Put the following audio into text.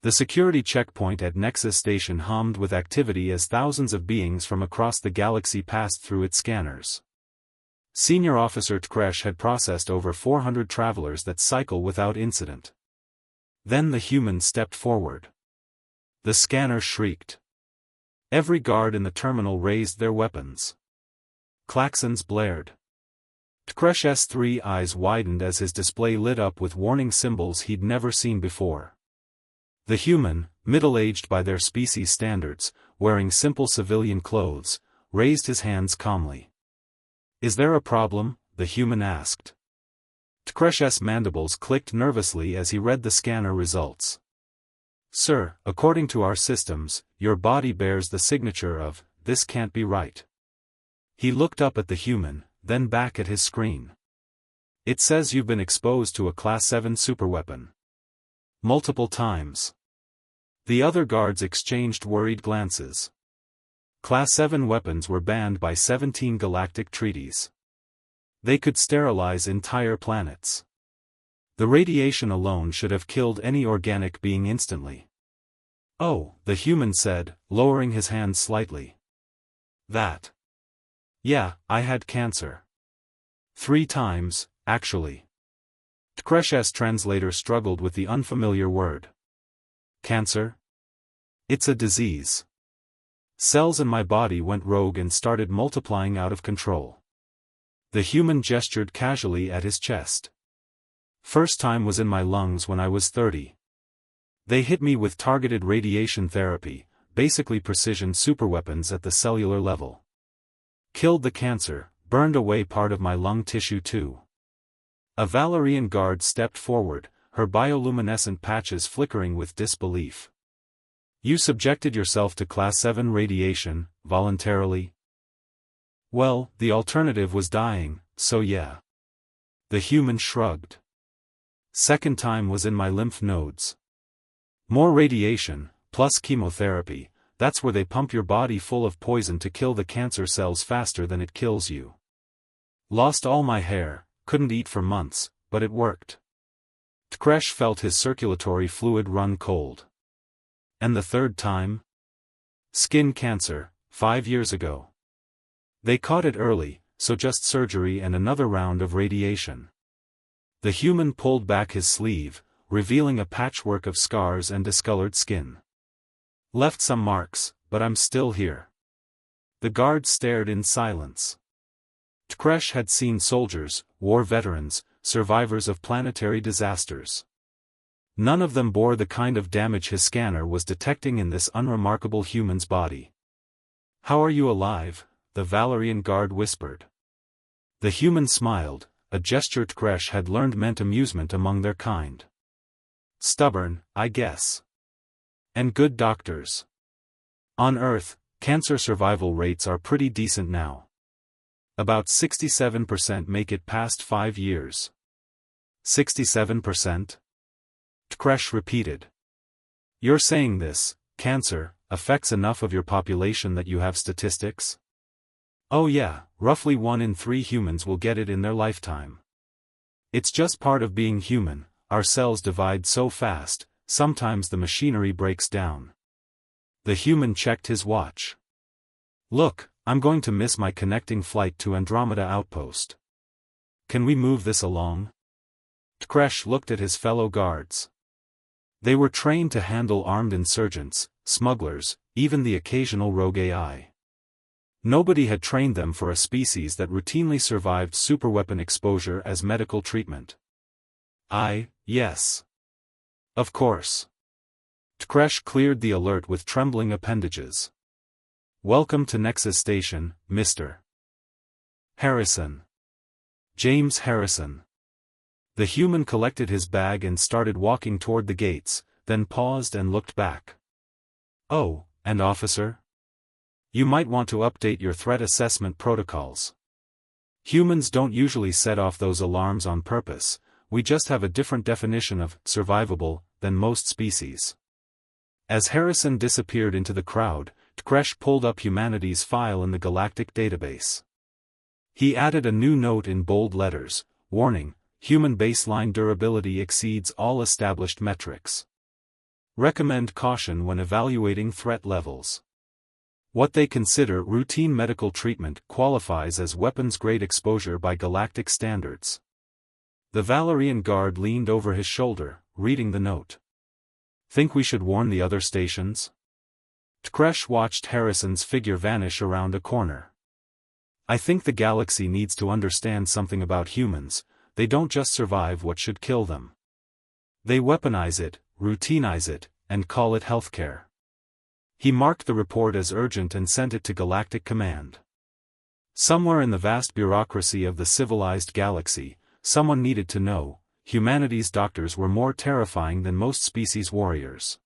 The security checkpoint at Nexus Station hummed with activity as thousands of beings from across the galaxy passed through its scanners. Senior Officer Tkresh had processed over 400 travelers that cycle without incident. Then the human stepped forward. The scanner shrieked. Every guard in the terminal raised their weapons. Klaxons blared. Tkresh's 3 eyes widened as his display lit up with warning symbols he'd never seen before. The human, middle-aged by their species standards, wearing simple civilian clothes, raised his hands calmly. "Is there a problem?" the human asked. Tkresh's mandibles clicked nervously as he read the scanner results. "Sir, according to our systems, your body bears the signature of, 'This can't be right.'" He looked up at the human, then back at his screen. "It says you've been exposed to a Class 7 superweapon. Multiple times." The other guards exchanged worried glances. Class 7 weapons were banned by 17 galactic treaties. They could sterilize entire planets. The radiation alone should have killed any organic being instantly. "Oh," the human said, lowering his hand slightly. "That. Yeah, I had cancer. 3 times, actually." Tkresh's translator struggled with the unfamiliar word. "Cancer? It's a disease. Cells in my body went rogue and started multiplying out of control." The human gestured casually at his chest. "First time was in my lungs when I was 30. They hit me with targeted radiation therapy, basically precision superweapons at the cellular level. Killed the cancer, burned away part of my lung tissue too." A Valerian guard stepped forward, her bioluminescent patches flickering with disbelief. "You subjected yourself to Class 7 radiation, voluntarily?" "Well, the alternative was dying, so yeah." The human shrugged. "Second time was in my lymph nodes. More radiation, plus chemotherapy, that's where they pump your body full of poison to kill the cancer cells faster than it kills you. Lost all my hair, couldn't eat for months, but it worked." Tkresh felt his circulatory fluid run cold. "And the third time?" "Skin cancer, 5 years ago. They caught it early, so just surgery and another round of radiation." The human pulled back his sleeve, revealing a patchwork of scars and discolored skin. "Left some marks, but I'm still here." The guard stared in silence. Tkresh had seen soldiers, war veterans, survivors of planetary disasters. None of them bore the kind of damage his scanner was detecting in this unremarkable human's body. "How are you alive?" the Valerian guard whispered. The human smiled, a gesture Tkresh had learned meant amusement among their kind. "Stubborn, I guess. And good doctors. On Earth, cancer survival rates are pretty decent now. About 67% make it past 5 years." 67%? Tkresh repeated. "You're saying this, cancer, affects enough of your population that you have statistics?" "Oh yeah, roughly 1 in 3 humans will get it in their lifetime. It's just part of being human, our cells divide so fast, sometimes the machinery breaks down." The human checked his watch. "Look, I'm going to miss my connecting flight to Andromeda Outpost. Can we move this along?" Tkresh looked at his fellow guards. They were trained to handle armed insurgents, smugglers, even the occasional rogue AI. Nobody had trained them for a species that routinely survived superweapon exposure as medical treatment. Yes. Of course." Tkresh cleared the alert with trembling appendages. "Welcome to Nexus Station, Mr. Harrison. James Harrison." The human collected his bag and started walking toward the gates, then paused and looked back. "Oh, and officer? You might want to update your threat assessment protocols. Humans don't usually set off those alarms on purpose, we just have a different definition of survivable than most species." As Harrison disappeared into the crowd, Tkresh pulled up humanity's file in the galactic database. He added a new note in bold letters: "Warning, human baseline durability exceeds all established metrics." Recommend caution when evaluating threat levels. What they consider routine medical treatment qualifies as weapons-grade exposure by galactic standards. The Valerian guard leaned over his shoulder, reading the note. Think we should warn the other stations? Tkresh watched Harrison's figure vanish around a corner. I think the galaxy needs to understand something about humans. They don't just survive what should kill them. They weaponize it, routinize it, and call it healthcare. He marked the report as urgent and sent it to Galactic Command. Somewhere in the vast bureaucracy of the civilized galaxy, someone needed to know, humanity's doctors were more terrifying than most species warriors.